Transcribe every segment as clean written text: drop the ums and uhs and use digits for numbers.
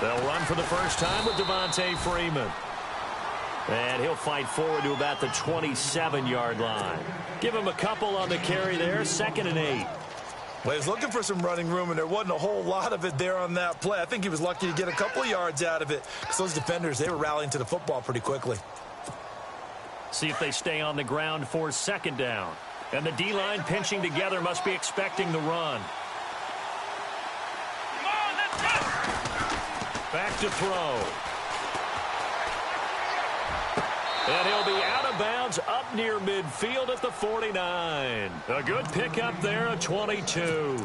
They'll run for the first time with Devontae Freeman. And he'll fight forward to about the 27-yard line. Give him a couple on the carry there, 2nd and 8. Well, he was looking for some running room, and there wasn't a whole lot of it there on that play. I think he was lucky to get a couple of yards out of it because those defenders, they were rallying to the football pretty quickly. See if they stay on the ground for 2nd down. And the D-line pinching together must be expecting the run. Back to throw. And he'll be out of bounds up near midfield at the 49. A good pickup there at 22.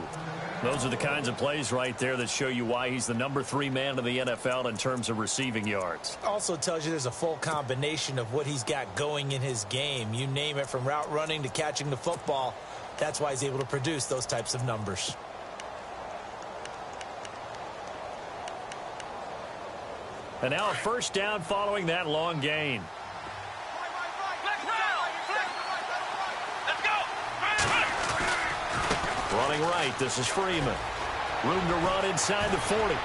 Those are the kinds of plays right there that show you why he's the number 3 man in the NFL in terms of receiving yards. Also tells you there's a full combination of what he's got going in his game. You name it, from route running to catching the football. That's why he's able to produce those types of numbers. And now a first down following that long gain. Running right, this is Freeman. Room to run inside the 40.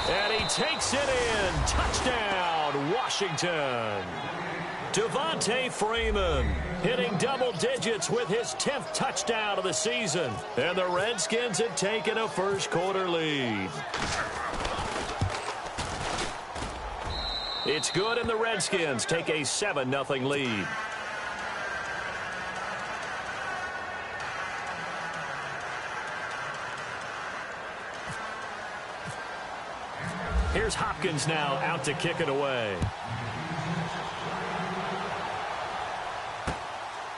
And he takes it in. Touchdown, Washington. Devontae Freeman hitting double digits with his 10th touchdown of the season. And the Redskins have taken a first-quarter lead. It's good, and the Redskins take a 7-0 lead. Here's Hopkins now out to kick it away.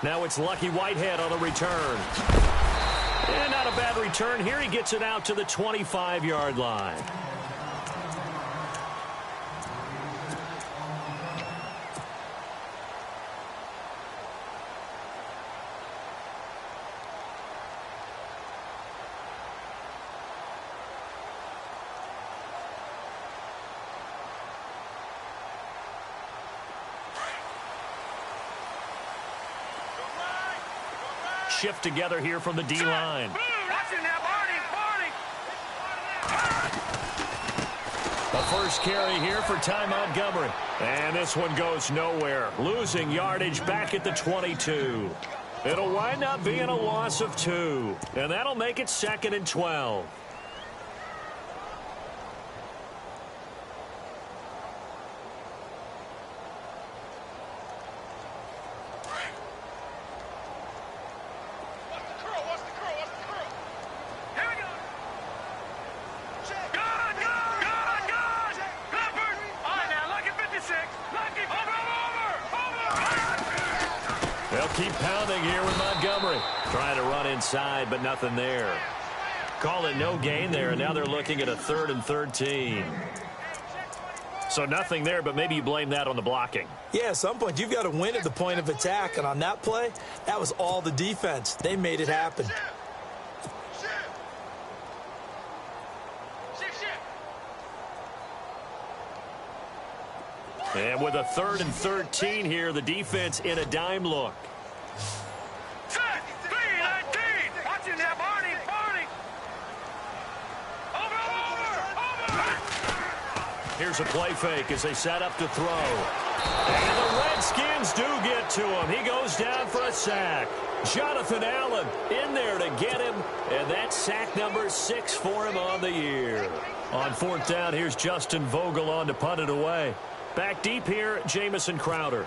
Now it's Lucky Whitehead on the return. And not a bad return here. He gets it out to the 25-yard line. Shift together here from the D-line. A first carry here for Ty Montgomery. And this one goes nowhere. Losing yardage back at the 22. It'll wind up being a loss of 2. And that'll make it 2nd and 12. Keep pounding here with Montgomery. Trying to run inside, but nothing there. Call it no gain there, and now they're looking at a 3rd and 13. So nothing there, but maybe you blame that on the blocking. Yeah, at some point, you've got to win at the point of attack, and on that play, that was all the defense. They made it happen. And with a 3rd and 13 here, the defense in a dime look. Here's a play fake as they set up to throw. And the Redskins do get to him. He goes down for a sack. Jonathan Allen in there to get him. And that's sack number 6 for him on the year. On 4th down, here's Justin Vogel on to punt it away. Back deep here, Jamison Crowder.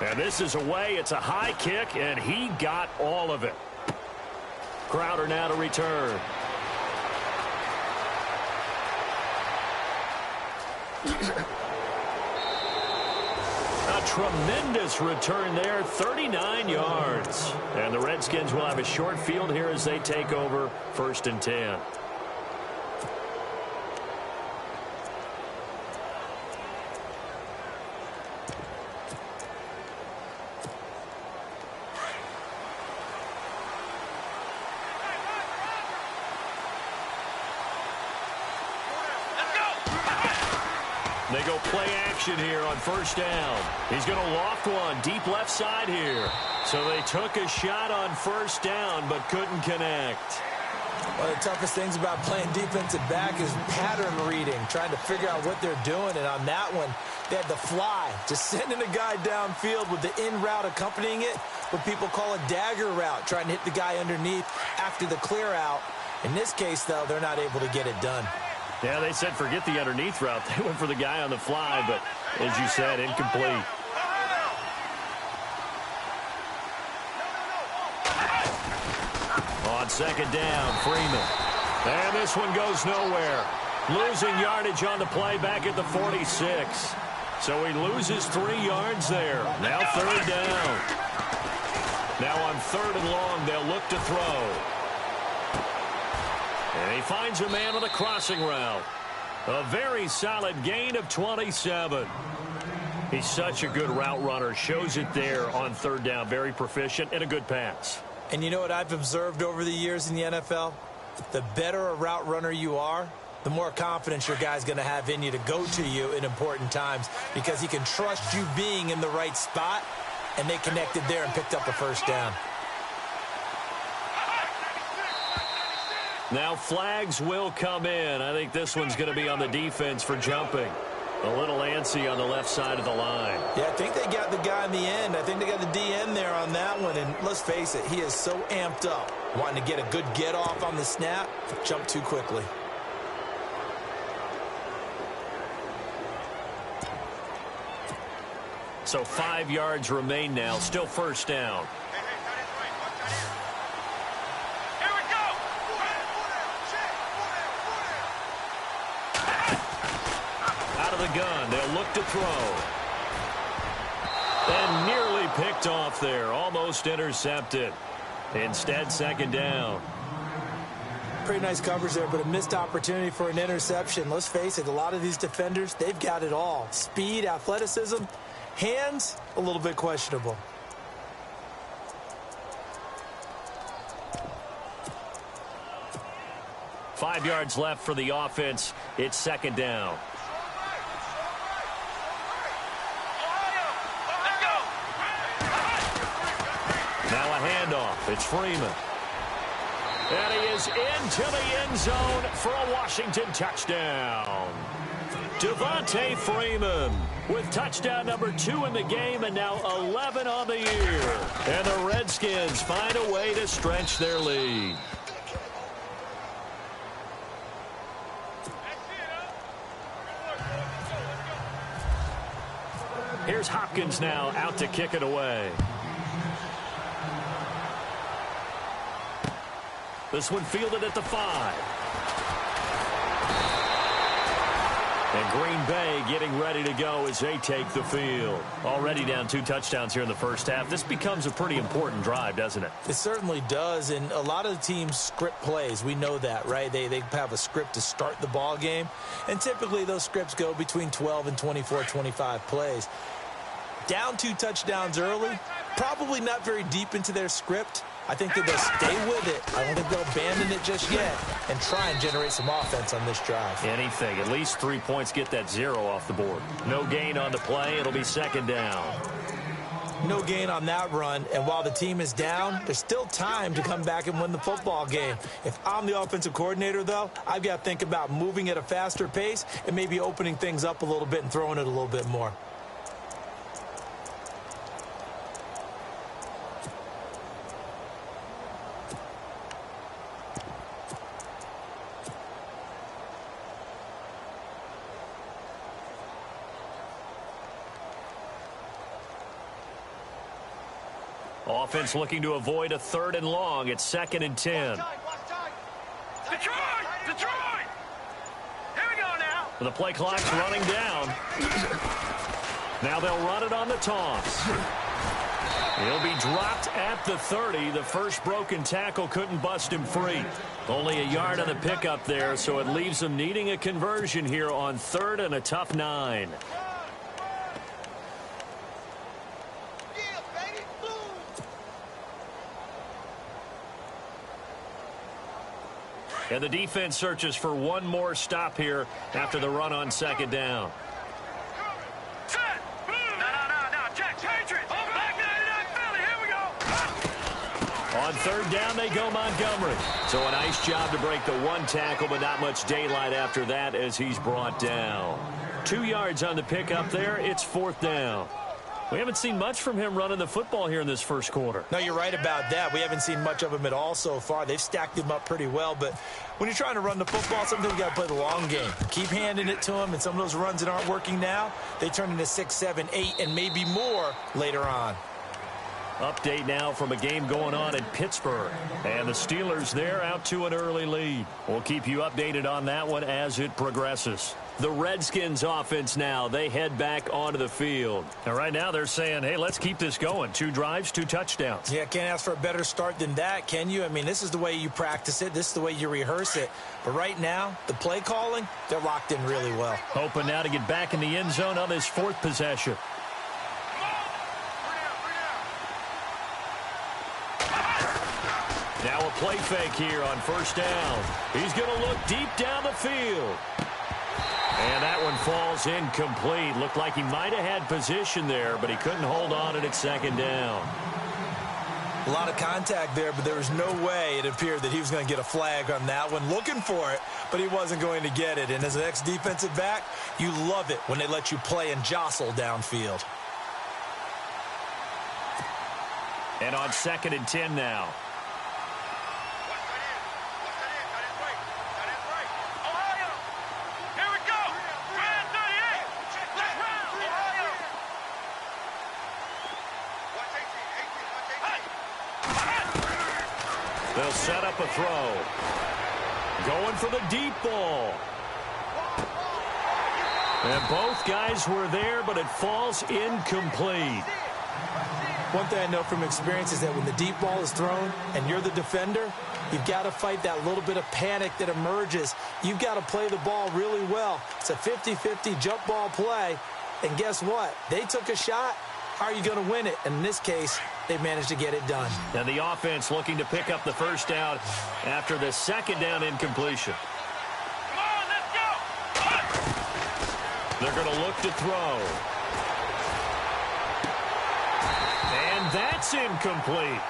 And this is away. It's a high kick, and he got all of it. Crowder now to return. A tremendous return there, 39 yards. And the Redskins will have a short field here as they take over 1st and 10. They go play action here on first down. He's going to loft one deep left side here. So they took a shot on first down but couldn't connect. One of the toughest things about playing defensive back is pattern reading, trying to figure out what they're doing. And on that one, they had the fly, just sending a guy downfield with the in route accompanying it, what people call a dagger route, trying to hit the guy underneath after the clear out. In this case, though, they're not able to get it done. Yeah, they said forget the underneath route. They went for the guy on the fly, but as you said, incomplete. On second down, Freeman. And this one goes nowhere. Losing yardage on the play back at the 46. So he loses 3 yards there. Now third down. Now on third and long, they'll look to throw. And he finds a man on a crossing route. A very solid gain of 27. He's such a good route runner. Shows it there on third down. Very proficient and a good pass. And you know what I've observed over the years in the NFL? The better a route runner you are, the more confidence your guy's going to have in you to go to you in important times because he can trust you being in the right spot, and they connected there and picked up a first down. Now flags will come in. I think this one's going to be on the defense for jumping. A little antsy on the left side of the line. Yeah, I think they got the guy in the end. I think they got the DN there on that one. And let's face it, he is so amped up, wanting to get a good get off on the snap, jump too quickly. So 5 yards remain now. Still first down. The gun. They'll look to throw. And nearly picked off there. Almost intercepted. Instead, second down. Pretty nice coverage there, but a missed opportunity for an interception. Let's face it, a lot of these defenders, they've got it all. Speed, athleticism, hands, a little bit questionable. Five yards left for the offense. It's second down. Now a handoff. It's Freeman. And he is into the end zone for a Washington touchdown. Devontae Freeman with touchdown number 2 in the game and now 11 on the year. And the Redskins find a way to stretch their lead. Here's Hopkins now out to kick it away. This one fielded at the 5. And Green Bay getting ready to go as they take the field. Already down 2 touchdowns here in the first half. This becomes a pretty important drive, doesn't it? It certainly does, and a lot of the teams script plays. We know that, right? They have a script to start the ball game, and typically those scripts go between 12 and 24, 25 plays. Down 2 touchdowns early, probably not very deep into their script. I think that they'll stay with it. I don't think they'll abandon it just yet and try and generate some offense on this drive. Anything. At least 3 points, get that 0 off the board. No gain on the play. It'll be second down. No gain on that run, and while the team is down, there's still time to come back and win the football game. If I'm the offensive coordinator, though, I've got to think about moving at a faster pace and maybe opening things up a little bit and throwing it a little bit more. Offense looking to avoid a 3rd and long. It's 2nd and 10. Detroit! Detroit! Here we go now. The play clock's running down. Now they'll run it on the toss. He'll be dropped at the 30. The first broken tackle couldn't bust him free. Only a yard on the pickup there, so it leaves them needing a conversion here on 3rd and a tough 9. And the defense searches for one more stop here after the run on 2nd down. On third down, they go Montgomery. So a nice job to break the one tackle, but not much daylight after that as he's brought down. 2 yards on the pickup there. It's fourth down. We haven't seen much from him running the football here in this first quarter. No, you're right about that. We haven't seen much of him at all so far. They've stacked him up pretty well, but when you're trying to run the football, sometimes you got to play the long game. Keep handing it to him, and some of those runs that aren't working now, they turn into 6, 7, 8, and maybe more later on. Update now from a game going on in Pittsburgh. And the Steelers there out to an early lead. We'll keep you updated on that one as it progresses. The Redskins offense now, they head back onto the field. And right now they're saying, hey, let's keep this going. 2 drives, 2 touchdowns. Yeah, can't ask for a better start than that, can you? I mean, this is the way you practice it. This is the way you rehearse it. But right now, the play calling, they're locked in really well. Hoping now to get back in the end zone on this 4th possession. Now a play fake here on first down. He's going to look deep down the field. And that one falls incomplete. Looked like he might have had position there, but he couldn't hold on at second down. A lot of contact there, but there was no way it appeared that he was going to get a flag on that one. Looking for it, but he wasn't going to get it. And as an ex-defensive back, you love it when they let you play and jostle downfield. And on 2nd and 10 now. They'll set up a throw. Going for the deep ball. And both guys were there, but it falls incomplete. One thing I know from experience is that when the deep ball is thrown and you're the defender, you've got to fight that little bit of panic that emerges. You've got to play the ball really well. It's a 50-50 jump ball play. And guess what? They took a shot. How are you going to win it? And in this case, they managed to get it done. And the offense looking to pick up the first down after the second down incompletion. Come on, let's go! They're going to look to throw. And that's incomplete.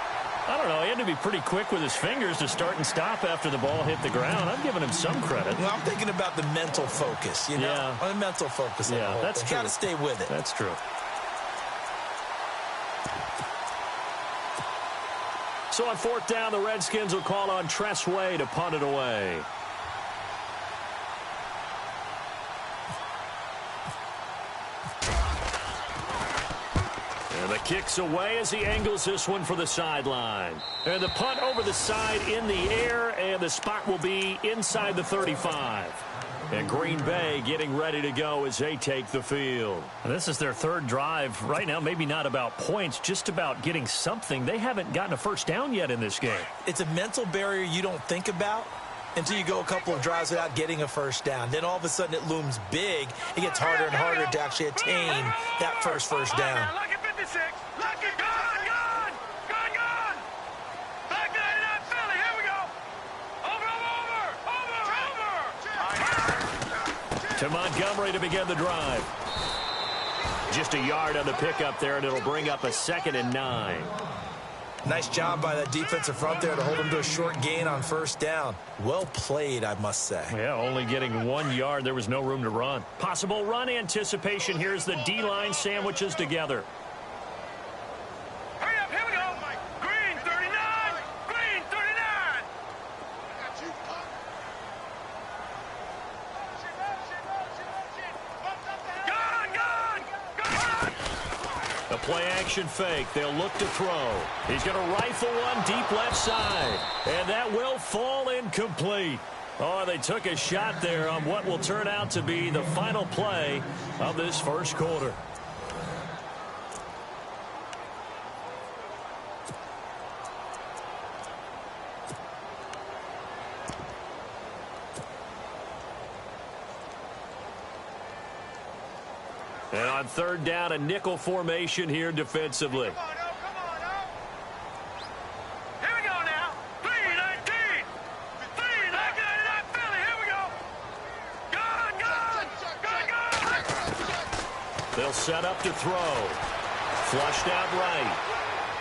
I don't know. He had to be pretty quick with his fingers to start and stop after the ball hit the ground. I'm giving him some credit. Well, I'm thinking about the mental focus, you know? Yeah. The mental focus. Yeah, that's true. Got to stay with it. That's true. So on 4th down, the Redskins will call on Tress Way to punt it away. And the kick's away as he angles this one for the sideline. And the punt over the side in the air, and the spot will be inside the 35. And Green Bay getting ready to go as they take the field. And this is their 3rd drive. Right now, maybe not about points, just about getting something. They haven't gotten a first down yet in this game. It's a mental barrier you don't think about until you go a couple of drives without getting a first down. Then all of a sudden it looms big. It gets harder and harder to actually attain that first down. Lucky 56. Lucky gone. Back 99 Philly. Here we go. Over. To Montgomery to begin the drive. Just a yard on the pickup there, and it'll bring up a 2nd and 9. Nice job by that defensive front there to hold him to a short gain on first down. Well played, I must say. Yeah, only getting 1 yard. There was no room to run. Possible run anticipation. Here's the D-line sandwiches together. Hurry up, here we go. Green 39. Green 39. Gone. A play-action fake. They'll look to throw. He's going to rifle one deep left side. And that will fall incomplete. Oh, they took a shot there on what will turn out to be the final play of this first quarter. And on 3rd down, a nickel formation here defensively. Come on now. Here we go now. 319. 399 Philly. Here we go. Gone. They'll set up to throw. Flushed out right.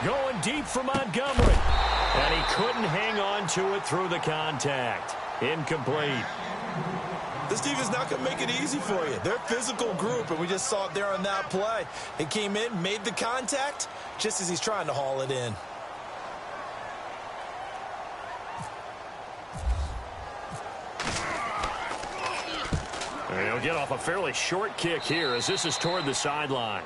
Going deep for Montgomery. And he couldn't hang on to it through the contact. Incomplete. This defense not going to make it easy for you. They're a physical group, and we just saw it there on that play. He came in, made the contact, just as he's trying to haul it in. And he'll get off a fairly short kick here as this is toward the sideline.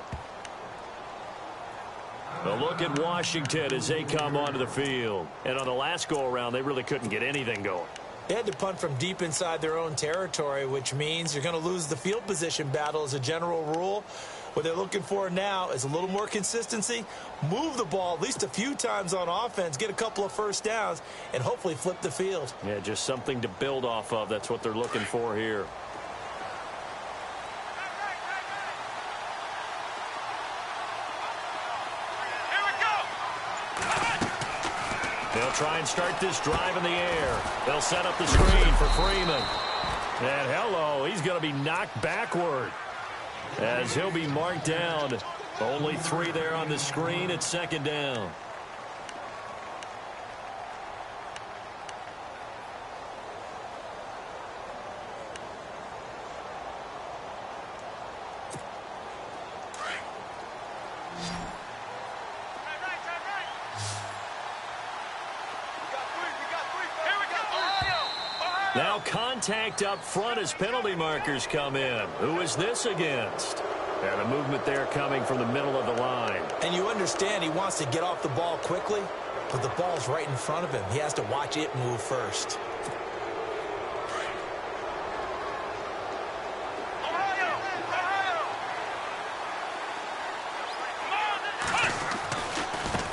A look at Washington as they come onto the field. And on the last go-around, they really couldn't get anything going. They had to punt from deep inside their own territory, which means you're going to lose the field position battle as a general rule. What they're looking for now is a little more consistency, move the ball at least a few times on offense, get a couple of first downs, and hopefully flip the field. Yeah, just something to build off of. That's what they're looking for here. They'll try and start this drive in the air. They'll set up the screen for Freeman. And hello, he's going to be knocked backward as he'll be marked down. Only 3 there on the screen at second down. Now contact up front as penalty markers come in. Who is this against? And a movement there coming from the middle of the line. And you understand he wants to get off the ball quickly, but the ball's right in front of him. He has to watch it move first.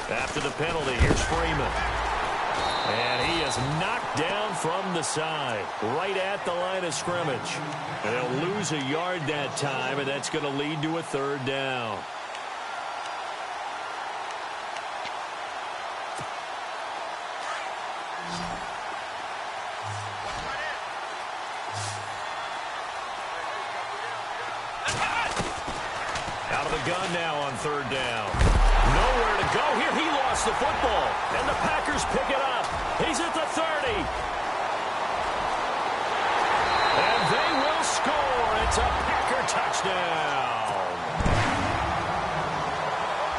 After the penalty, here's Freeman. And he is knocked down from the side, right at the line of scrimmage. And they'll lose a yard that time, and that's going to lead to a third down. Out of the gun now on third down. Nowhere to go here. He lost the football, and the Packers pick it up. He's at the 30. And they will score. It's a Packer touchdown.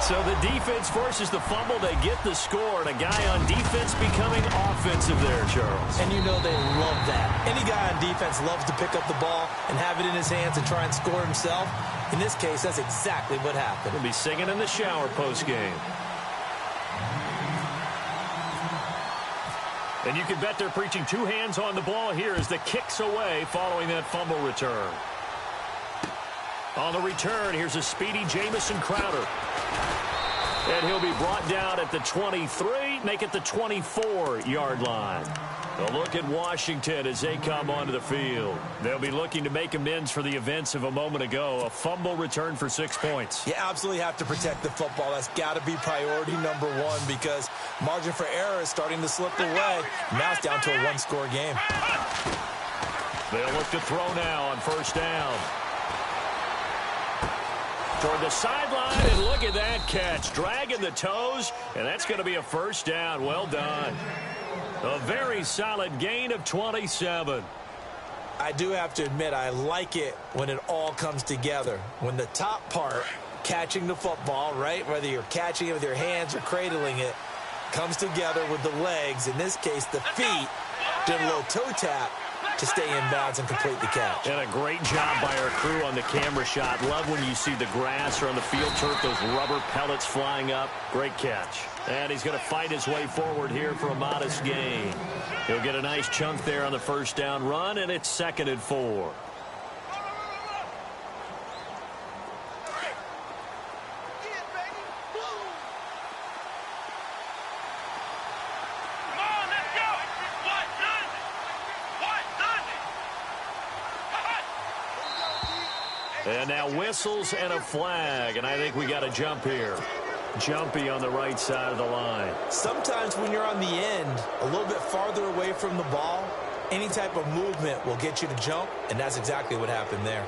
So the defense forces the fumble. They get the score, and a guy on defense becoming offensive there, Charles. And you know they love that. Any guy on defense loves to pick up the ball and have it in his hands and try and score himself. In this case, that's exactly what happened. He'll be singing in the shower post-game. And you can bet they're preaching 2 hands on the ball here as the kick's away following that fumble return. On the return, here's a speedy Jamison Crowder. And he'll be brought down at the 23, make it the 24-yard line. A look at Washington as they come onto the field. They'll be looking to make amends for the events of a moment ago. A fumble return for 6 points. You absolutely have to protect the football. That's got to be priority number 1 because margin for error is starting to slip away. Now it's down to a 1-score game. They'll look to throw now on first down. Toward the sideline, and look at that catch. Dragging the toes, and that's going to be a first down. Well done. A very solid gain of 27. I do have to admit, I like it when it all comes together. When the top part, catching the football, right, whether you're catching it with your hands or cradling it, comes together with the legs, in this case the feet, did a little toe tap to stay in bounds and complete the catch. And a great job by our crew on the camera shot. Love when you see the grass or on the field turf, those rubber pellets flying up. Great catch. And he's going to fight his way forward here for a modest gain. He'll get a nice chunk there on the first down run, and it's 2nd and 4. And now whistles and a flag, and I think we got a jump here. Jumpy on the right side of the line. Sometimes when you're on the end, a little bit farther away from the ball, any type of movement will get you to jump, and that's exactly what happened there.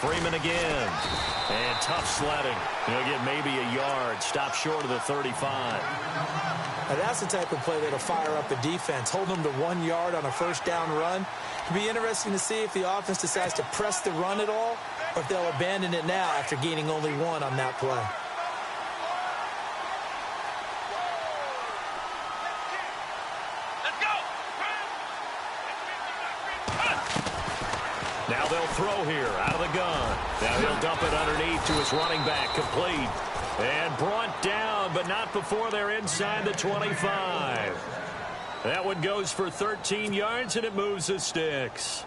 Freeman again. And tough sledding. He'll get maybe a yard. Stop short of the 35. Now that's the type of play that'll fire up a defense. Hold them to 1 yard on a first down run. It'll be interesting to see if the offense decides to press the run at all, or if they'll abandon it now after gaining only 1 on that play. Now they'll throw here out of the gun. Now he'll dump it underneath to his running back, complete. And brought down, but not before they're inside the 25. That one goes for 13 yards, and it moves the sticks.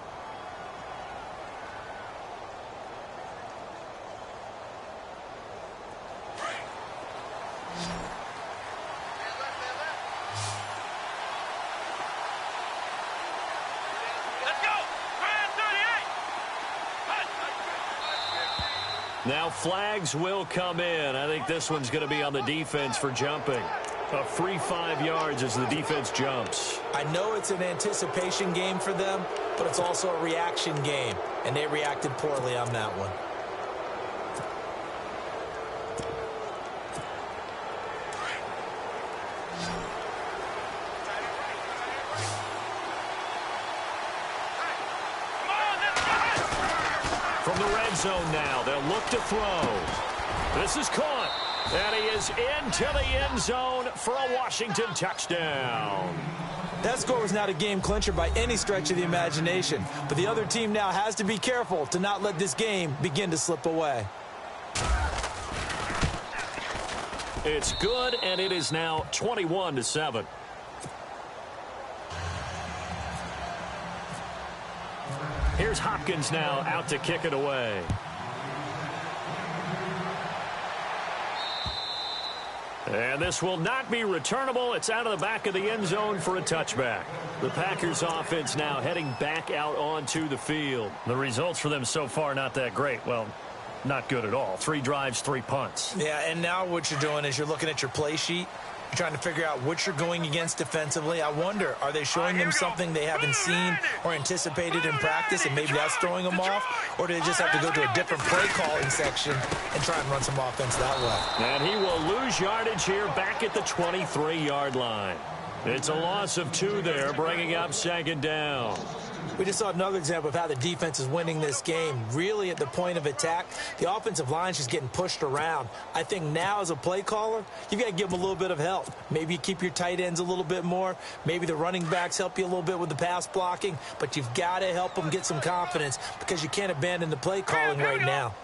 Now flags will come in. I think this one's going to be on the defense for jumping. A free 5 yards as the defense jumps. I know it's an anticipation game for them, but it's also a reaction game, and they reacted poorly on that one. From the red zone now, they'll look to throw. This is caught, and he is into the end zone for a Washington touchdown. That score was not a game clincher by any stretch of the imagination, but the other team now has to be careful to not let this game begin to slip away. It's good, and it is now 21-7. Here's Hopkins now out to kick it away. And this will not be returnable. It's out of the back of the end zone for a touchback. The Packers offense now heading back out onto the field. The results for them so far not that great. Well, not good at all. 3 drives, 3 punts. Yeah, and now what you're doing is you're looking at your play sheet. You're trying to figure out what you're going against defensively. I wonder, are they showing them something they haven't seen or anticipated in practice, and maybe that's throwing them off? Or do they just have to go to a different play calling section and try and run some offense that way? And he will lose yardage here back at the 23-yard line. It's a loss of 2 there, bringing up 2nd down. We just saw another example of how the defense is winning this game. Really at the point of attack, the offensive line's just getting pushed around. I think now as a play caller, you've got to give them a little bit of help. Maybe you keep your tight ends a little bit more. Maybe the running backs help you a little bit with the pass blocking. But you've got to help them get some confidence because you can't abandon the play calling right now.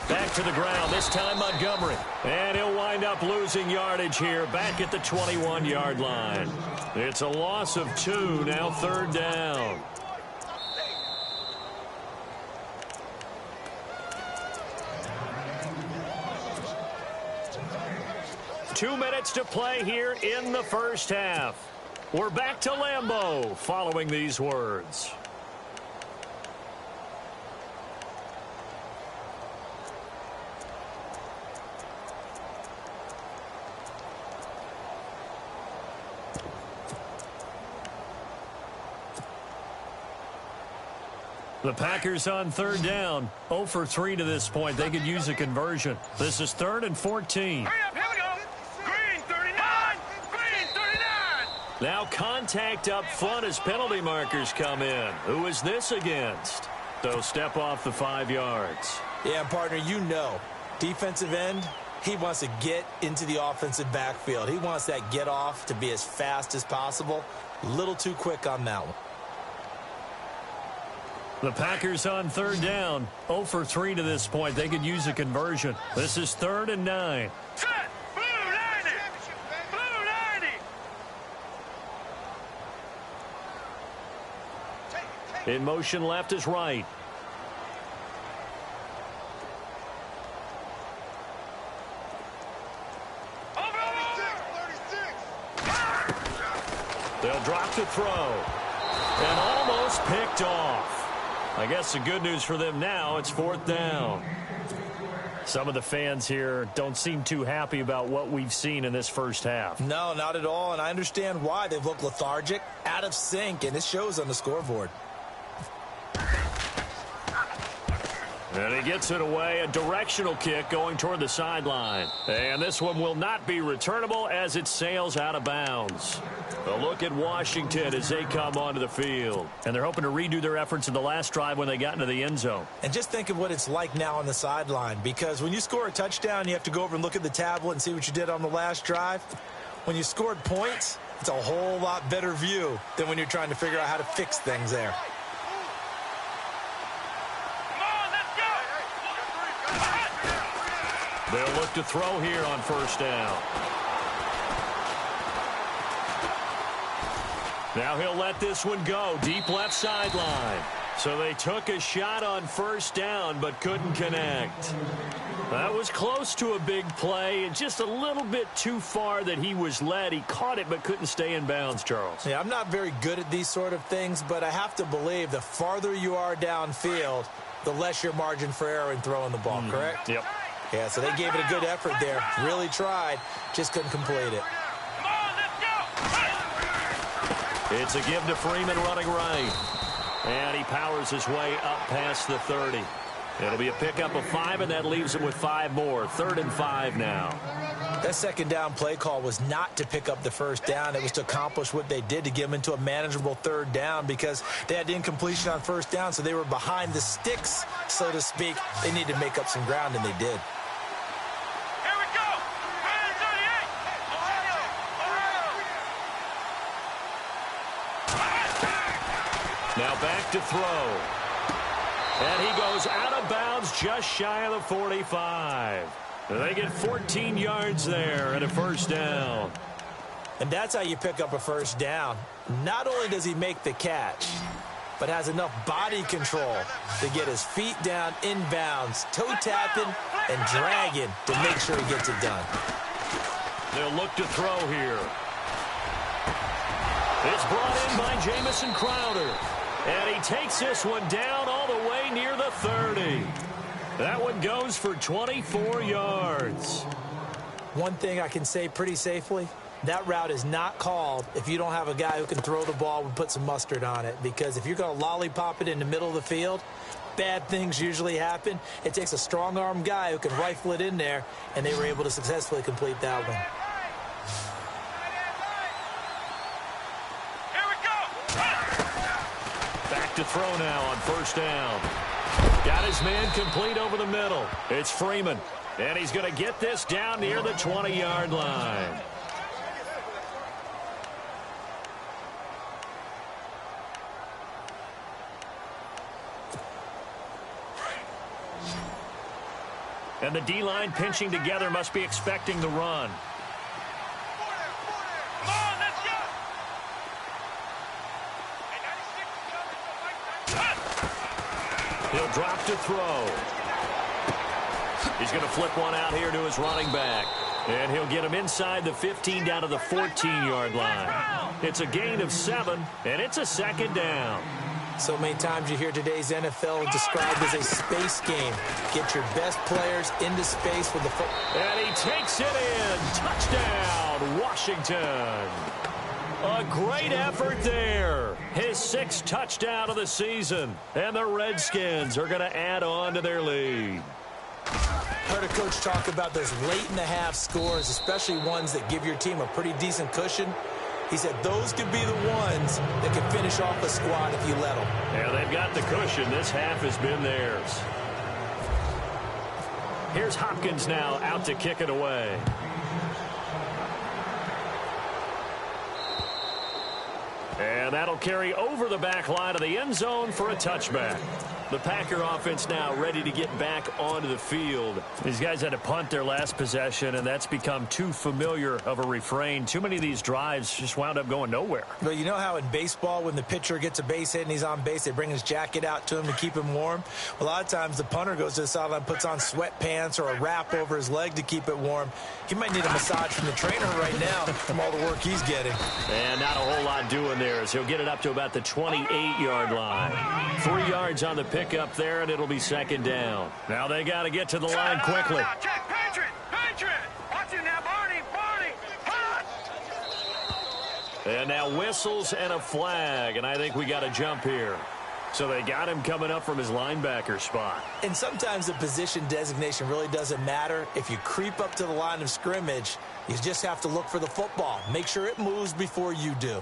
Back to the ground, this time Montgomery. And he'll wind up losing yardage here back at the 21-yard line. It's a loss of 2, now 3rd down. Two minutes to play here in the first half. We're back to Lambeau following these words. The Packers on 3rd down. 0 for 3 to this point. They could use a conversion. This is 3rd and 14. Hurry up, here we go. Green 39. Green 39. Now contact up front as penalty markers come in. Who is this against? They'll step off the 5 yards. Yeah, partner, you know, defensive end, he wants to get into the offensive backfield. He wants that get off to be as fast as possible. A little too quick on that one. The Packers on 3rd down. 0 for 3 to this point. They could use a conversion. This is 3rd and 9. Set. Blue 90. Blue 90. In motion left is right. They'll drop to throw. And almost picked off. I guess the good news for them now, it's 4th down. Some of the fans here don't seem too happy about what we've seen in this first half. No, not at all, and I understand why. They've looked lethargic, out of sync, and it shows on the scoreboard. And he gets it away, a directional kick going toward the sideline. And this one will not be returnable as it sails out of bounds. A look at Washington as they come onto the field. And they're hoping to redo their efforts in the last drive when they got into the end zone. And just think of what it's like now on the sideline, because when you score a touchdown, you have to go over and look at the tablet and see what you did on the last drive. When you scored points, it's a whole lot better view than when you're trying to figure out how to fix things there. They'll look to throw here on first down. Now he'll let this one go. Deep left sideline. So they took a shot on first down but couldn't connect. That was close to a big play and just a little bit too far that he was led. He caught it but couldn't stay in bounds, Charles. Yeah, I'm not very good at these sort of things, but I have to believe the farther you are downfield, the less your margin for error in throwing the ball, correct? Yep. Yeah, so they gave it a good effort there. Really tried, just couldn't complete it. It's a give to Freeman running right. And he powers his way up past the 30. It'll be a pickup of 5, and that leaves him with 5 more. 3rd and 5 now. That second down play call was not to pick up the first down. It was to accomplish what they did, to get them into a manageable 3rd down, because they had incompletion on first down, so they were behind the sticks, so to speak. They needed to make up some ground, and they did. Here we go. 38. Now back to throw. And he goes out of bounds just shy of the 45. They get 14 yards there and a first down. And that's how you pick up a first down. Not only does he make the catch, but has enough body control to get his feet down inbounds, toe tapping and dragging to make sure he gets it done. They'll look to throw here. It's brought in by Jamison Crowder. And he takes this one down all the way near the 30. That one goes for 24 yards. One thing I can say pretty safely, that route is not called if you don't have a guy who can throw the ball and put some mustard on it. Because if you're going to lollipop it in the middle of the field, bad things usually happen. It takes a strong-arm guy who can rifle it in there, and they were able to successfully complete that one. To throw now on first down. Got his man complete over the middle. It's Freeman. And he's going to get this down near the 20-yard line. And the D-line pinching together must be expecting the run. He'll drop to throw. He's going to flip one out here to his running back. And he'll get him inside the 15 down to the 14-yard line. It's a gain of 7, and it's a second down. So many times you hear today's NFL described as a space game. Get your best players into space with the football. And he takes it in. Touchdown, Washington. A great effort there. His 6th touchdown of the season. And the Redskins are going to add on to their lead. Heard a coach talk about those late-in-the-half scores, especially ones that give your team a pretty decent cushion. He said those could be the ones that can finish off a squad if you let them. Yeah, they've got the cushion. This half has been theirs. Here's Hopkins now out to kick it away. And that'll carry over the back line of the end zone for a touchback. The Packer offense now ready to get back onto the field. These guys had to punt their last possession, and that's become too familiar of a refrain. Too many of these drives just wound up going nowhere. But you know how in baseball, when the pitcher gets a base hit and he's on base, they bring his jacket out to him to keep him warm? A lot of times the punter goes to the sideline, puts on sweatpants or a wrap over his leg to keep it warm. He might need a massage from the trainer right now from all the work he's getting. And not a whole lot doing there as he'll get it up to about the 28-yard line. 3 yards on the pickup there, and it'll be second down. Now they got to get to the line quickly. Watch it now, Barney. And now whistles and a flag, and I think we got to jump here. So they got him coming up from his linebacker spot. And sometimes the position designation really doesn't matter. If you creep up to the line of scrimmage, you just have to look for the football. Make sure it moves before you do.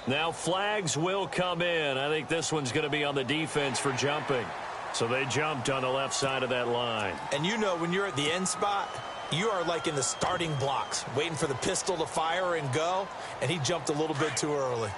Now flags will come in. I think this one's going to be on the defense for jumping. So they jumped on the left side of that line. And you know, when you're at the end spot, you are like in the starting blocks, waiting for the pistol to fire and go, and he jumped a little bit too early.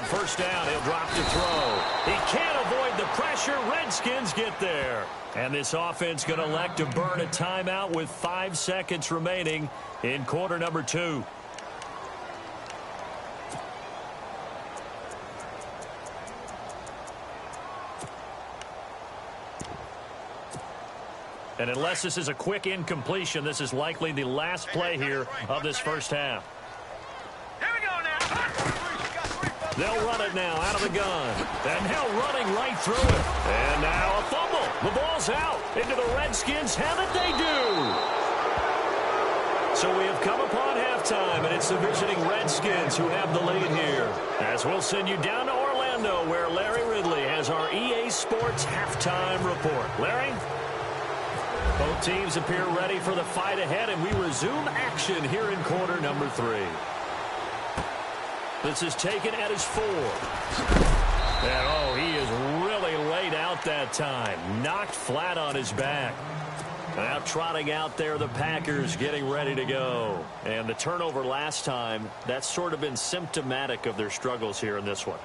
First down, he'll drop to throw. He can't avoid the pressure. Redskins get there. And this offense going to elect to burn a timeout with 5 seconds remaining in quarter number 2. And unless this is a quick incompletion, this is likely the last play here of this first half. They'll run it now out of the gun. And now running right through it. And now a fumble. The ball's out. Into the Redskins have it. They do. So we have come upon halftime, and it's the visiting Redskins who have the lead here. As we'll send you down to Orlando, where Larry Ridley has our EA Sports halftime report. Larry? Both teams appear ready for the fight ahead, and we resume action here in quarter number 3. This is taken at his 4. And, oh, he is really laid out that time. Knocked flat on his back. Now trotting out there, the Packers getting ready to go. And the turnover last time, that's sort of been symptomatic of their struggles here in this one.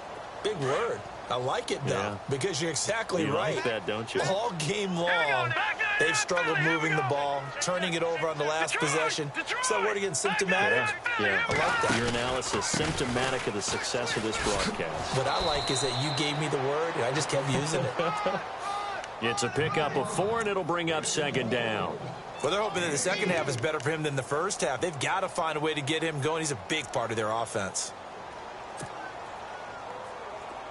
Big word. I like it, though, because you're exactly right. Like that, don't you? All game long, they've struggled moving the ball, turning it over on the last possession. So word again, symptomatic? Yeah. I like that. Your analysis, symptomatic of the success of this broadcast. What I like is that you gave me the word, and I just kept using it. It's a pickup of 4, and it'll bring up second down. Well, they're hoping that the second half is better for him than the first half. They've got to find a way to get him going. He's a big part of their offense.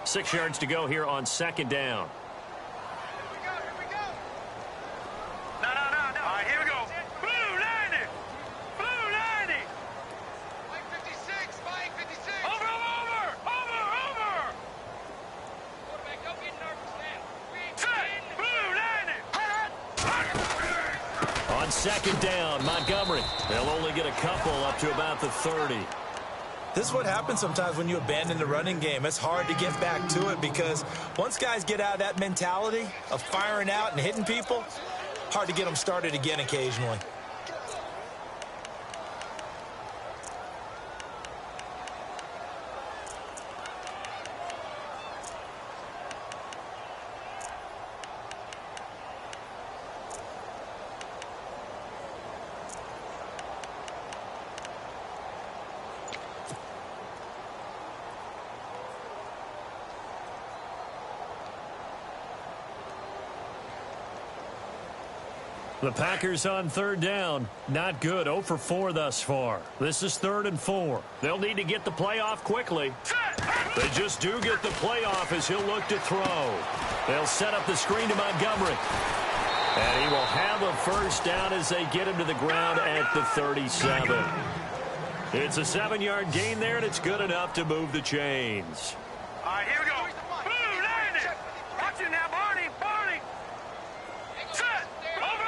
6 yards to go here on second down. Here we go. No. All right, here we go. Blue 90. Blue 90. Mike 56. Mike 56. Over. Quarterback, don't get nervous now. Set. Blue 90. On second down, Montgomery. They'll only get a couple up to about the 30. This is what happens sometimes when you abandon the running game. It's hard to get back to it because once guys get out of that mentality of firing out and hitting people, hard to get them started again occasionally. The Packers on third down. Not good. 0 for 4 thus far. This is 3rd and 4. They'll need to get the playoff quickly. They just do get the playoff as he'll look to throw. They'll set up the screen to Montgomery. And he will have a first down as they get him to the ground at the 37. It's a 7-yard gain there, and it's good enough to move the chains. All right, here we go. Blue 90. Watch it now, Barney. Set. Over.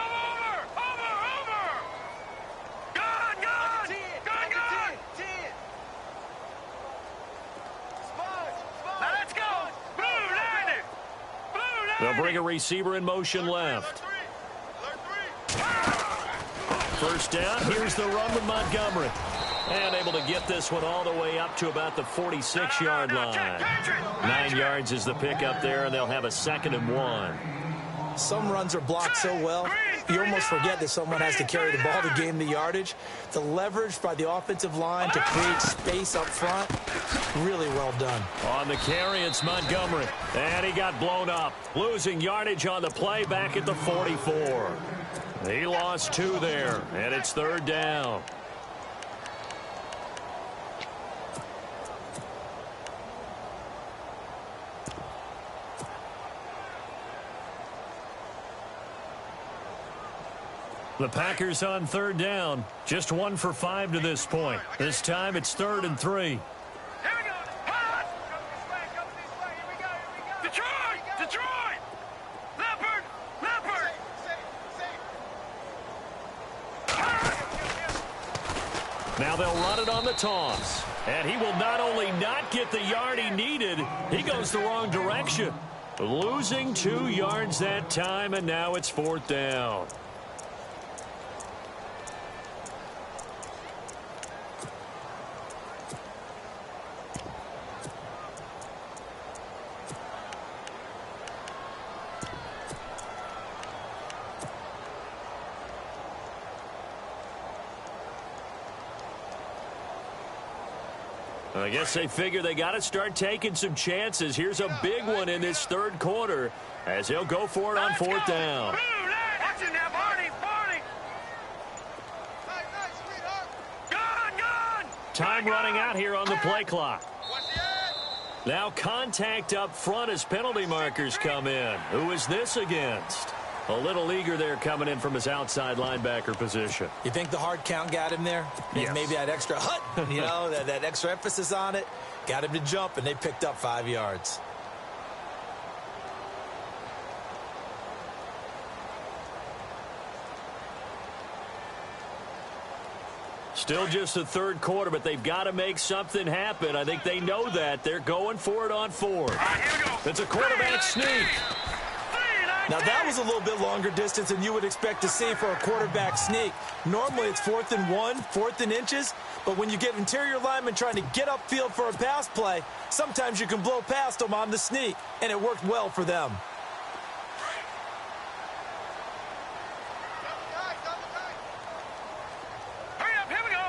Gun. Now let's go. Blue 90. They'll bring a receiver in motion left. Alert 3. first down. Here's the run with Montgomery. And able to get this one all the way up to about the 46-yard line. 9 yards is the pickup there, and they'll have a 2nd and 1. Some runs are blocked so well, you almost forget that someone has to carry the ball to gain the yardage. The leverage by the offensive line to create space up front, really well done. On the carry, it's Montgomery. And he got blown up. Losing yardage on the play back at the 44. He lost 2 there, and it's 3rd down. The Packers on 3rd down. Just 1 for 5 to this point. This time it's 3rd and 3. Here we go. Hot. Come this way. Here we go. Detroit. Leopard. Now they'll run it on the toss. And he will not only not get the yard he needed, he goes the wrong direction. Losing 2 yards that time, and now it's 4th down. I guess they figure they got to start taking some chances. Here's a big one in this 3rd quarter as he'll go for it on 4th down. Watch it now, Barney. Gone. Time running out here on the play clock. Now contact up front as penalty markers come in. Who is this against? A little eager there coming in from his outside linebacker position. You think the hard count got him there? Yes. Maybe that extra that extra emphasis on it got him to jump, and they picked up 5 yards. Still just the 3rd quarter, but they've got to make something happen. I think they know that. They're going for it on 4th. It's a quarterback sneak. Now, that was a little bit longer distance than you would expect to see for a quarterback sneak. Normally, it's 4th and 1, 4th and inches. But when you get interior linemen trying to get upfield for a pass play, sometimes you can blow past them on the sneak, and it worked well for them. Hurry up, here we go.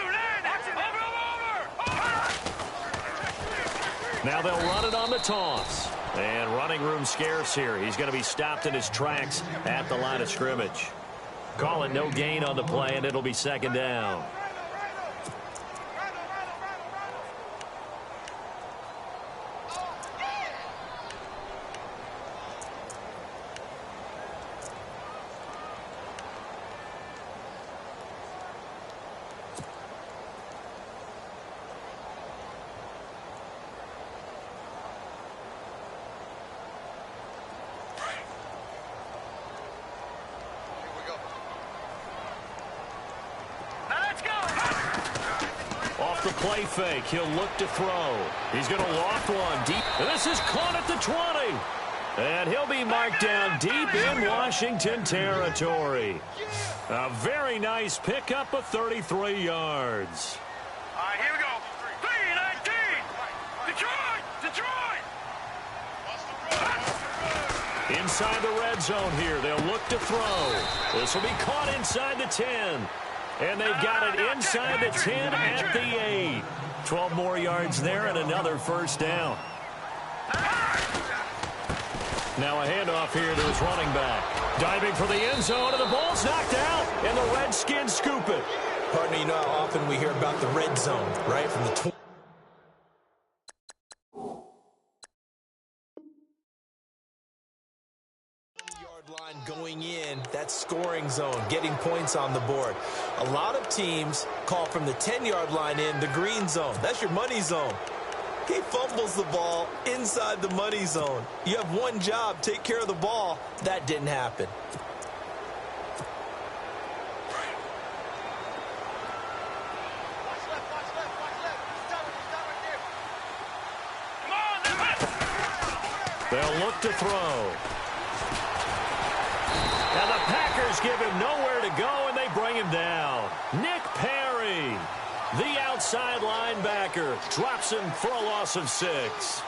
Over. Now they'll run it on the toss. And running room scarce here. He's going to be stopped in his tracks at the line of scrimmage. Call it no gain on the play, and it'll be 2nd down. The play fake. He'll look to throw. He's going to loft one deep. This is caught at the 20. And he'll be marked down deep in Washington territory. A very nice pickup of 33 yards. All right, here we go. 3-19. Detroit. Inside the red zone here. They'll look to throw. This will be caught inside the 10. And they've got it inside the 10 at the 8. 12 more yards there and another 1st down. Now a handoff here to his running back. Diving for the end zone, and the ball's knocked out, and the Redskins scoop it. Partner, you know how often we hear about the red zone, right? From the 20. Line going in, that scoring zone, getting points on the board. A lot of teams call from the 10-yard line in the green zone. That's your money zone. He fumbles the ball inside the money zone. You have one job, take care of the ball. That didn't happen. They'll look to throw. And the Packers give him nowhere to go, and they bring him down. Nick Perry, the outside linebacker, drops him for a loss of 6.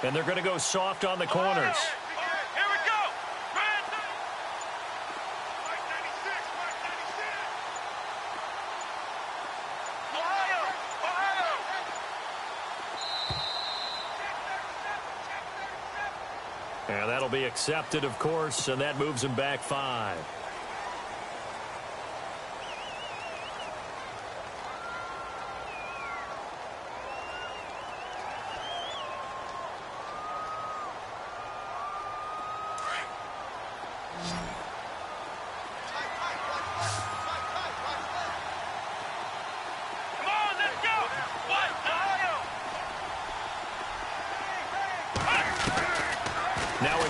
And they're going to go soft on the corners. Here we go. Mark 96, Mark 96. Ohio. And that'll be accepted, of course, and that moves him back 5.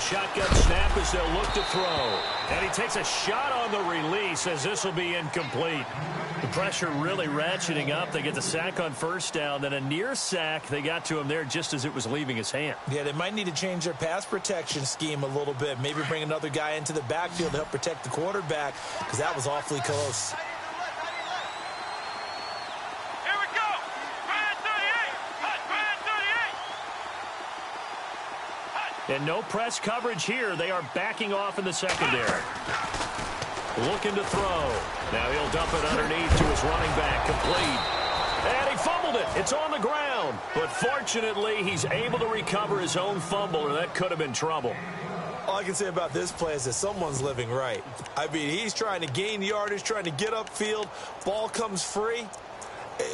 Shotgun snap as they'll look to throw. And he takes a shot on the release as this will be incomplete. The pressure really ratcheting up. They get the sack on first down. Then a near sack. They got to him there just as it was leaving his hand. Yeah, they might need to change their pass protection scheme a little bit. Maybe bring another guy into the backfield to help protect the quarterback because that was awfully close. And no press coverage here. They are backing off in the secondary. Looking to throw. Now he'll dump it underneath to his running back. Complete. And he fumbled it. It's on the ground. But fortunately, he's able to recover his own fumble, or that could have been trouble. All I can say about this play is that someone's living right. I mean, he's trying to gain yardage, trying to get upfield. Ball comes free.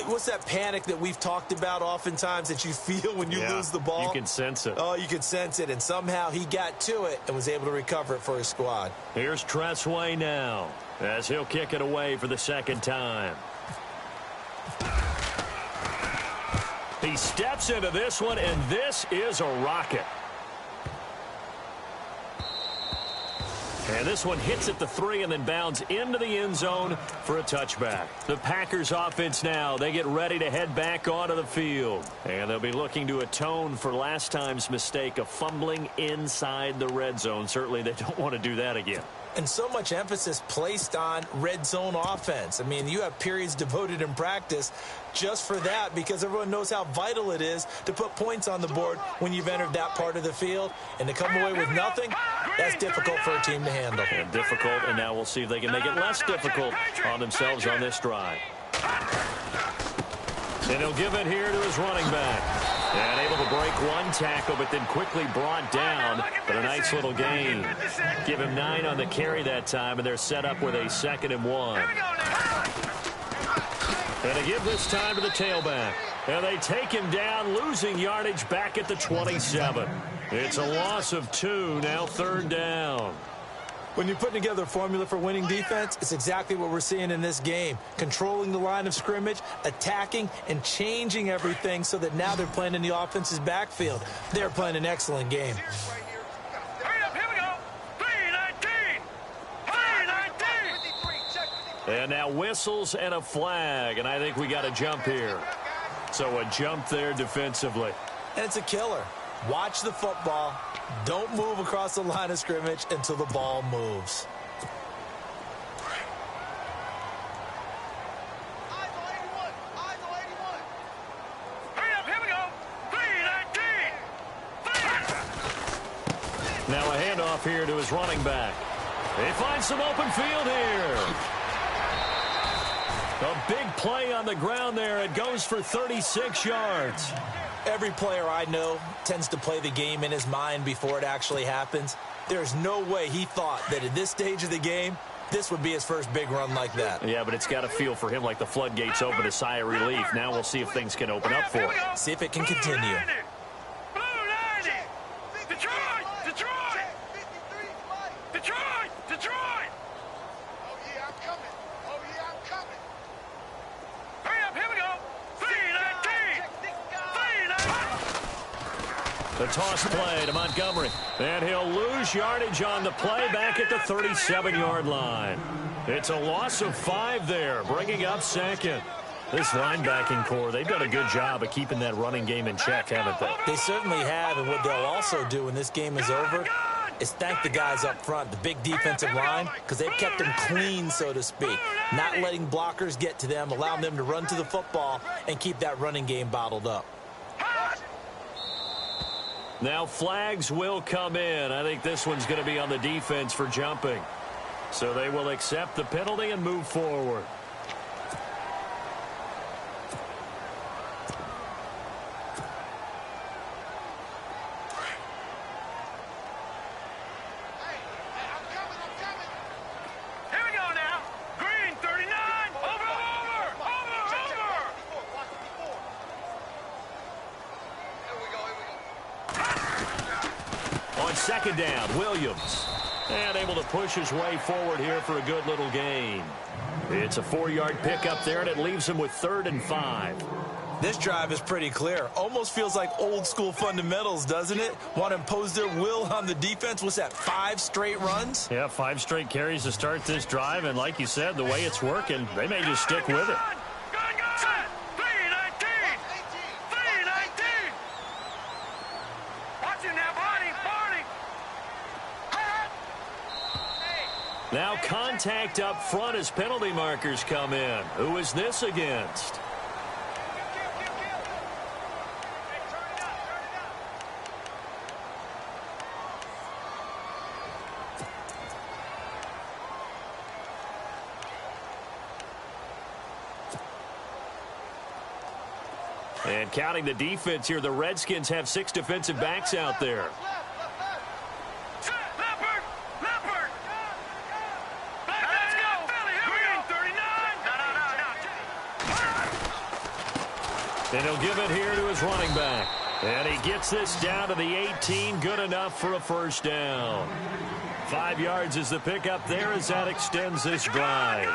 What's that panic that we've talked about oftentimes that you feel when you lose the ball? You can sense it. Oh, you can sense it, and somehow he got to it and was able to recover it for his squad. Here's Tressway now as he'll kick it away for the second time. He steps into this one, and this is a rocket. And this one hits at the 3 and then bounds into the end zone for a touchback. The Packers offense now, they get ready to head back onto the field. And they'll be looking to atone for last time's mistake of fumbling inside the red zone. Certainly they don't want to do that again. And so much emphasis placed on red zone offense. I mean, you have periods devoted in practice just for that because everyone knows how vital it is to put points on the board when you've entered that part of the field. And to come away with nothing, that's difficult for a team to handle. And difficult, and now we'll see if they can make it less difficult on themselves on this drive. And he'll give it here to his running back. And able to break one tackle, but then quickly brought down. But a nice little gain. Give him 9 on the carry that time, and they're set up with a 2nd and 1. And they give this time to the tailback. And they take him down, losing yardage back at the 27. It's a loss of 2, now 3rd down. When you're putting together a formula for winning defense, it's exactly what we're seeing in this game. Controlling the line of scrimmage, attacking, and changing everything so that now they're playing in the offense's backfield. They're playing an excellent game. Hurry up, here we go. 319. 319. And now whistles and a flag, and I think we got a jump here. So a jump there defensively. And it's a killer. Watch the football. Don't move across the line of scrimmage until the ball moves. Hurry up, here we go. 319. Now a handoff here to his running back. He finds some open field here. A big play on the ground there. It goes for 36 yards. Every player I know tends to play the game in his mind before it actually happens. There's no way he thought that at this stage of the game, this would be his first big run like that. Yeah, but it's got to feel for him like the floodgates open, a sigh of relief. Now we'll see if things can open up for him. See if it can continue. Blue 90. Detroit. Detroit. Detroit. Detroit. Oh, yeah, I'm coming. Oh, yeah, I'm coming. Hurry up, here we go. 319. The toss play to Montgomery. And he'll lose yardage on the play back at the 37-yard line. It's a loss of 5 there, bringing up second. This linebacking core, they've done a good job of keeping that running game in check, haven't they? They certainly have, and what they'll also do when this game is over is thank the guys up front, the big defensive line, because they've kept them clean, so to speak. Not letting blockers get to them, allowing them to run to the football and keep that running game bottled up. Now flags will come in. I think this one's going to be on the defense for jumping. So they will accept the penalty and move forward. Second down, Williams. And able to push his way forward here for a good little gain. It's a 4-yard pickup there, and it leaves him with 3rd and 5. This drive is pretty clear. Almost feels like old-school fundamentals, doesn't it? Want to impose their will on the defense. What's that, 5 straight runs? Yeah, 5 straight carries to start this drive, and like you said, the way it's working, they may just stick with it. Now contact up front as penalty markers come in. Who is this against? And counting the defense here, the Redskins have 6 defensive backs out there. And he'll give it here to his running back. And he gets this down to the 18. Good enough for a first down. 5 yards is the pickup there as that extends this drive.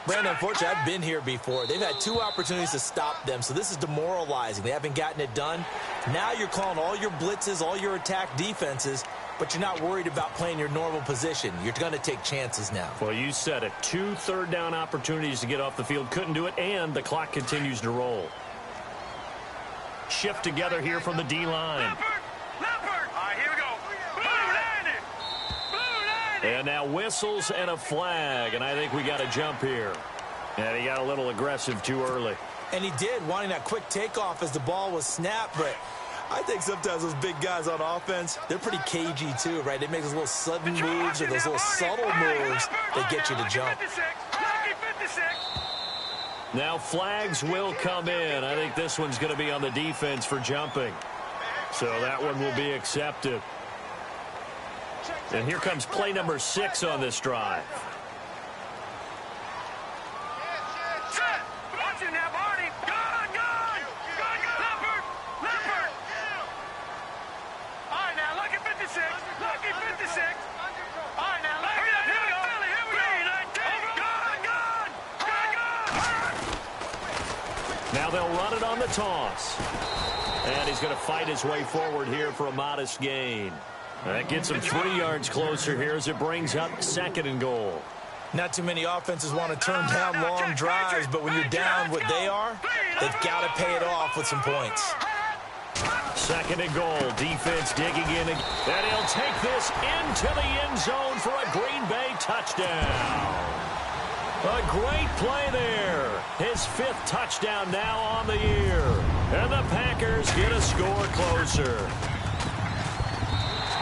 Brandon, unfortunately, I've been here before. They've had 2 opportunities to stop them, so this is demoralizing. They haven't gotten it done. Now you're calling all your blitzes, all your attack defenses, but you're not worried about playing your normal position. You're going to take chances now. Well, you said it. 2 third-down opportunities to get off the field. Couldn't do it, and the clock continues to roll. Shift together here from the D-line. All right, here we go. Blue And now whistles and a flag, and I think we got a jump here. And he got a little aggressive too early. And he did, wanting that quick takeoff as the ball was snapped, but I think sometimes those big guys on offense, they're pretty cagey too, right? They make those little sudden moves or those little subtle moves that get you to jump. Now flags will come in. I think this one's going to be on the defense for jumping. So that one will be accepted. And here comes play number 6 on this drive. Now they'll run it on the toss. And he's going to fight his way forward here for a modest gain. That gets him 3 yards closer here as it brings up 2nd and goal. Not too many offenses want to turn down long drives, but when you're down what they are, they've got to pay it off with some points. 2nd and goal. Defense digging in. And he'll take this into the end zone for a Green Bay touchdown. A great play there. His 5th touchdown now on the year. And the Packers get a score closer.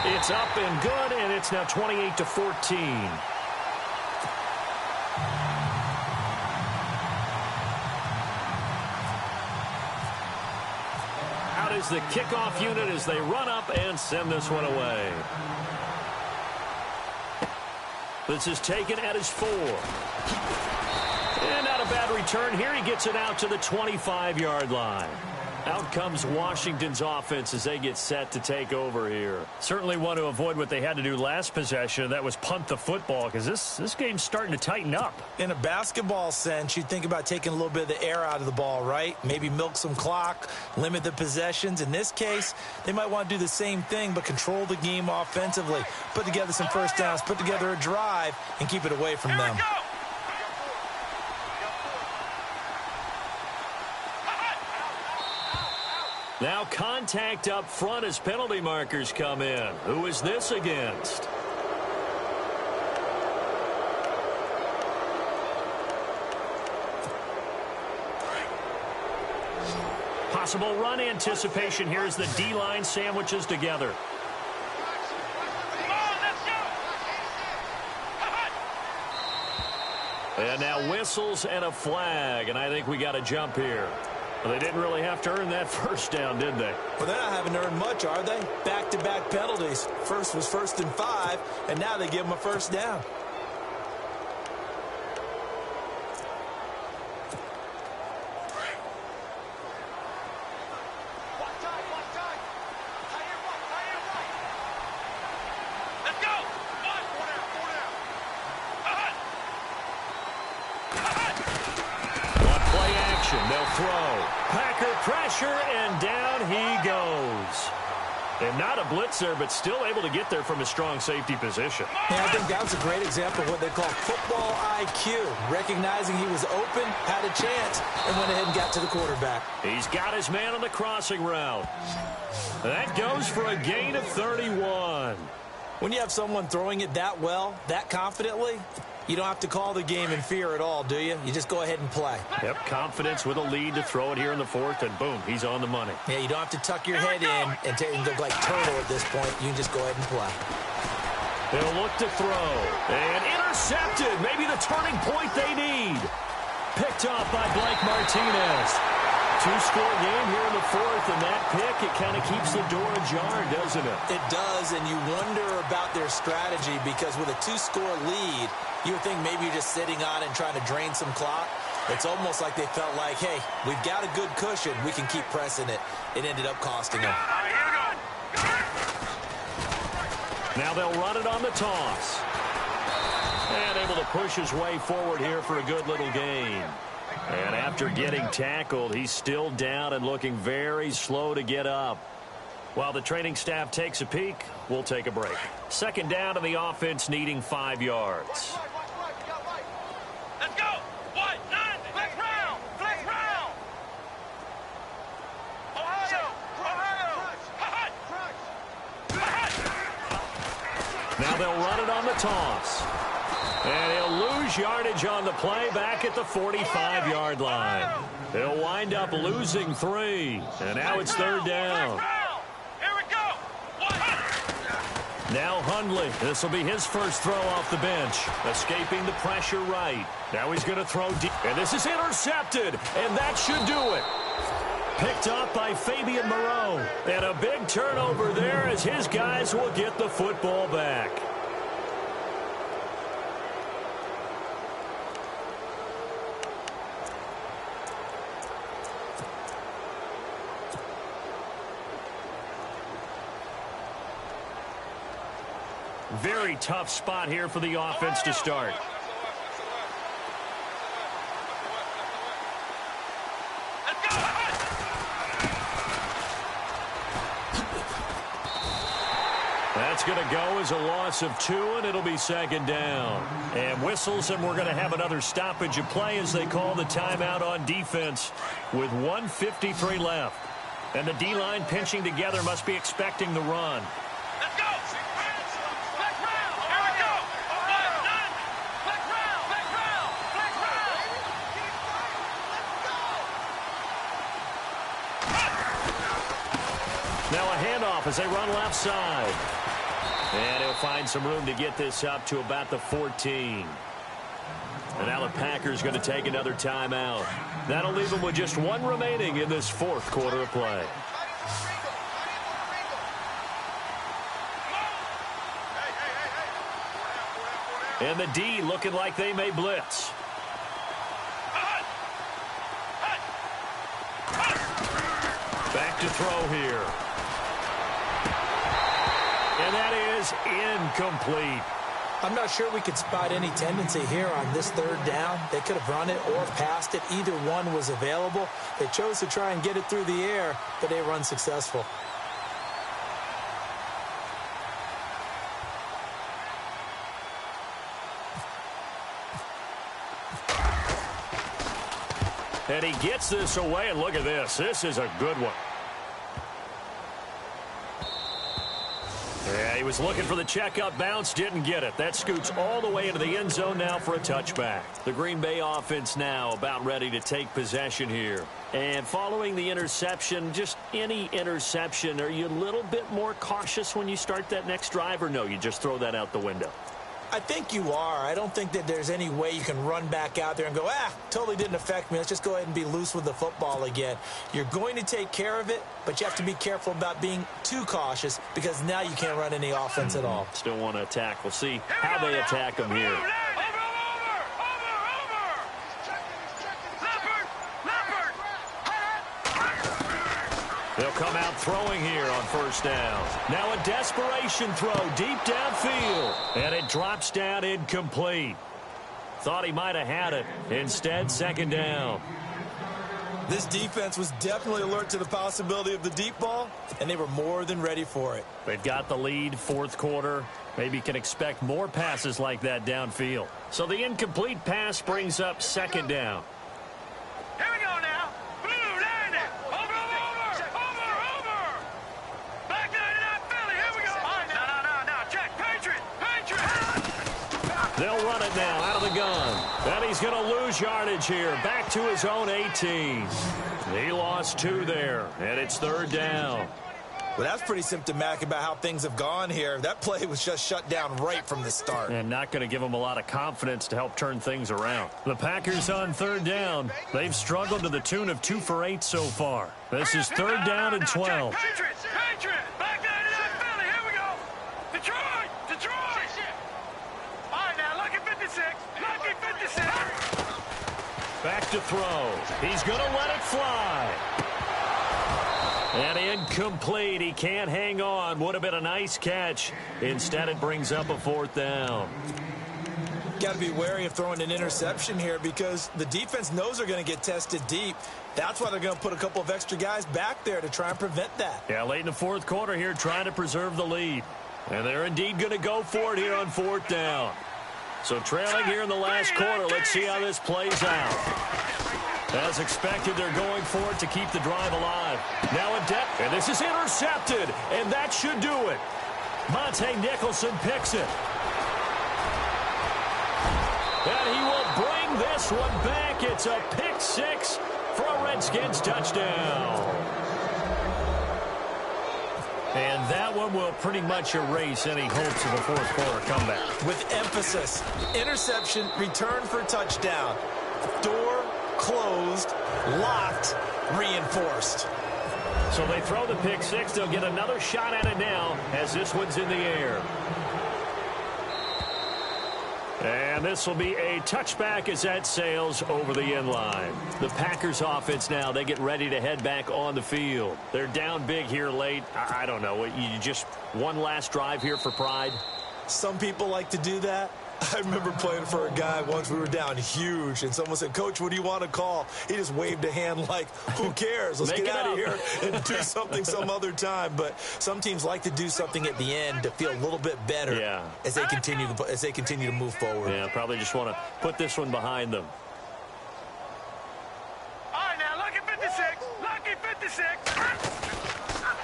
It's up and good, and it's now 28-14. Out is the kickoff unit as they run up and send this one away. This is taken at his 4. And not a bad return here. He gets it out to the 25-yard line. Out comes Washington's offense as they get set to take over here. Certainly want to avoid what they had to do last possession. That was punt the football, because this game's starting to tighten up. In a basketball sense, you think about taking a little bit of the air out of the ball, right? Maybe milk some clock, limit the possessions. In this case, they might want to do the same thing, but control the game offensively. Put together some first downs, put together a drive, and keep it away from them. Now contact up front as penalty markers come in. Who is this against? Possible run anticipation here as the D-line sandwiches together. And now whistles and a flag, and I think we got a jump here. Well, they didn't really have to earn that first down, did they? Well, they're not having to earn much, are they? Back-to-back penalties. First was 1st and 5, and now they give them a first down. They'll throw. Packer pressure, and down he goes. And not a blitzer, but still able to get there from a strong safety position. Yeah, I think that was a great example of what they call football IQ. Recognizing he was open, had a chance, and went ahead and got to the quarterback. He's got his man on the crossing route. That goes for a gain of 31. When you have someone throwing it that well, that confidently, you don't have to call the game in fear at all, do you? You just go ahead and play. Yep, confidence with a lead to throw it here in the fourth, and boom, he's on the money. Yeah, you don't have to tuck your head in and look like turtle at this point. You can just go ahead and play. They'll look to throw. And intercepted. Maybe the turning point they need. Picked off by Blake Martinez. Two-score game here in the fourth, and that pick, it kind of keeps the door ajar, doesn't it? It does, and you wonder about their strategy, because with a two-score lead, you would think maybe you're just sitting on it and trying to drain some clock. It's almost like they felt like, hey, we've got a good cushion. We can keep pressing it. It ended up costing them. Now they'll run it on the toss. And able to push his way forward here for a good little gain. And after getting tackled, he's still down and looking very slow to get up. While the training staff takes a peek, we'll take a break. Second down, and the offense needing 5 yards. Let's go! What? 9! Flex round! Flex round! Ohio! Now they'll run it on the toss. And he'll lose yardage on the play back at the 45-yard line. He'll wind up losing 3. And now it's third down. Here we go! Now Hundley. This will be his first throw off the bench. Escaping the pressure right. Now he's going to throw deep. And this is intercepted. And that should do it. Picked up by Fabian Moreau. And a big turnover there as his guys will get the football back. Very tough spot here for the offense to start. That's going to go as a loss of 2, and it'll be second down. And whistles, and we're going to have another stoppage of play as they call the timeout on defense with 1:53 left. And the D-line pinching together must be expecting the run. Let's go! Flex round! Here we go! Flex round! Flex round! Flex round! Now a handoff as they run left side. And he'll find some room to get this up to about the 14. And now the Packers going to take another timeout. That'll leave them with just 1 remaining in this fourth quarter of play. And the D looking like they may blitz. to throw here. And that is incomplete. I'm not sure we could spot any tendency here on this third down. They could have run it or passed it. Either one was available. They chose to try and get it through the air, but they were unsuccessful. And he gets this away, and look at this. This is a good one. Yeah, he was looking for the checkup bounce, didn't get it. That scoots all the way into the end zone now for a touchback. The Green Bay offense now about ready to take possession here. And following the interception, just any interception, are you a little bit more cautious when you start that next drive, or no, you just throw that out the window? I think you are. I don't think that there's any way you can run back out there and go, totally didn't affect me. Let's just go ahead and be loose with the football again. You're going to take care of it, but you have to be careful about being too cautious because now you can't run any offense at all. Still want to attack. We'll see how they attack them here. They'll come out throwing here on first down. Now a desperation throw deep downfield. And it drops down incomplete. Thought he might have had it. Instead, second down. This defense was definitely alert to the possibility of the deep ball, and they were more than ready for it. They've got the lead, fourth quarter. Maybe can expect more passes like that downfield. So the incomplete pass brings up second down. Here we go now. Blue, line it. Over. Back 99 Philly. Here we go. No. Check. Patriot. They'll run it now out of the gun. And he's going to lose yardage here. Back to his own 18. He lost 2 there, and it's third down. Well, that's pretty symptomatic about how things have gone here. That play was just shut down right from the start. And not going to give them a lot of confidence to help turn things around. The Packers on third down. They've struggled to the tune of 2 for 8 so far. This is third down and 12. Patriot. Back 99 Philly. Here we go. Detroit. All right, now, lucky 56. Back to throw. He's going to let it fly. And incomplete. He can't hang on. Would have been a nice catch. Instead, it brings up a fourth down. Got to be wary of throwing an interception here because the defense knows they're going to get tested deep. That's why they're going to put a couple of extra guys back there to try and prevent that. Yeah, late in the fourth quarter here, trying to preserve the lead. And they're indeed going to go for it here on fourth down. So trailing here in the last quarter, let's see how this plays out. As expected, they're going for it to keep the drive alive. Now in depth, and this is intercepted, and that should do it. Monte Nicholson picks it. And he will bring this one back. It's a pick 6 for a Redskins touchdown. And that one will pretty much erase any hopes of a fourth quarter comeback. With emphasis, interception, return for touchdown. Door closed, locked, reinforced. So they throw the pick 6. They'll get another shot at it now as this one's in the air. And this will be a touchback as that sails over the end line. The Packers offense now, they get ready to head back on the field. They're down big here late. I don't know. You just one last drive here for pride? Some people like to do that. I remember playing for a guy once. We were down huge, and someone said, "Coach, what do you want to call?" He just waved a hand like, who cares? Let's get out of here and do something some other time. But some teams like to do something at the end to feel a little bit better as they continue to move forward. Yeah, probably just want to put this one behind them. All right, now, lucky 56.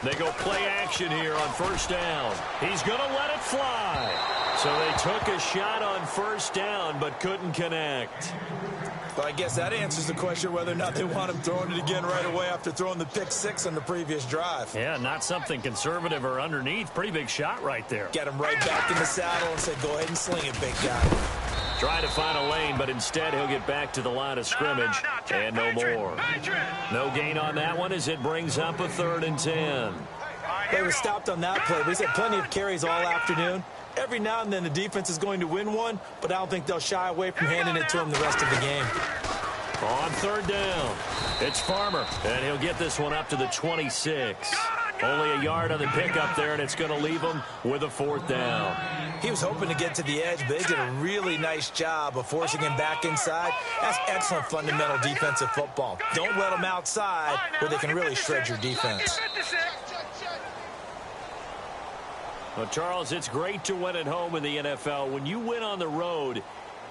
They go play action here on first down. He's going to let it fly. So they took a shot on first down but couldn't connect. But I guess that answers the question whether or not they want him throwing it again right away after throwing the pick 6 on the previous drive. Yeah, not something conservative or underneath. Pretty big shot right there. Get him right back in the saddle and said, go ahead and sling it, big guy. Trying to find a lane, but instead he'll get back to the line of scrimmage. And no more. No gain on that one as it brings up a 3rd and 10. They were stopped on that play, but he's had plenty of carries all afternoon. Every now and then the defense is going to win one, but I don't think they'll shy away from handing it to him the rest of the game. On third down, it's Farmer, and he'll get this one up to the 26. Only a yard on the pickup there, and it's going to leave him with a fourth down. He was hoping to get to the edge, but they did a really nice job of forcing him back inside. That's excellent fundamental defensive football. Don't let him outside where they can really shred your defense. Well, Charles, it's great to win at home in the NFL. When you win on the road,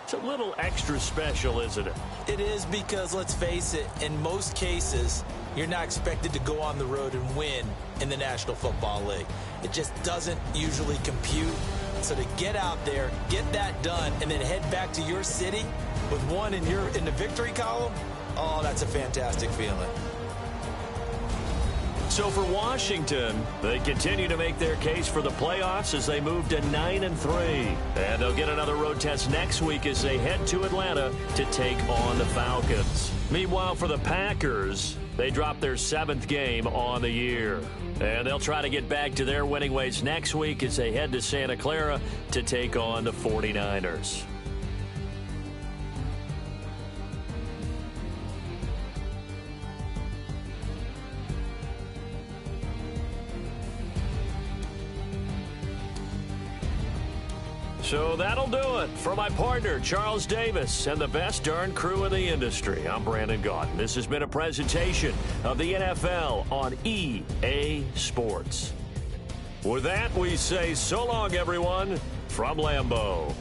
it's a little extra special, isn't it? It is, because, let's face it, in most cases, you're not expected to go on the road and win in the National Football League. It just doesn't usually compute. So to get out there, get that done, and then head back to your city with one in the victory column, oh, that's a fantastic feeling. So for Washington, they continue to make their case for the playoffs as they move to 9-3. And they'll get another road test next week as they head to Atlanta to take on the Falcons. Meanwhile, for the Packers, they dropped their 7th game on the year. And they'll try to get back to their winning ways next week as they head to Santa Clara to take on the 49ers. So that'll do it. For my partner, Charles Davis, and the best darn crew in the industry, I'm Brandon Gaudin. This has been a presentation of the NFL on EA Sports. With that, we say so long, everyone, from Lambeau.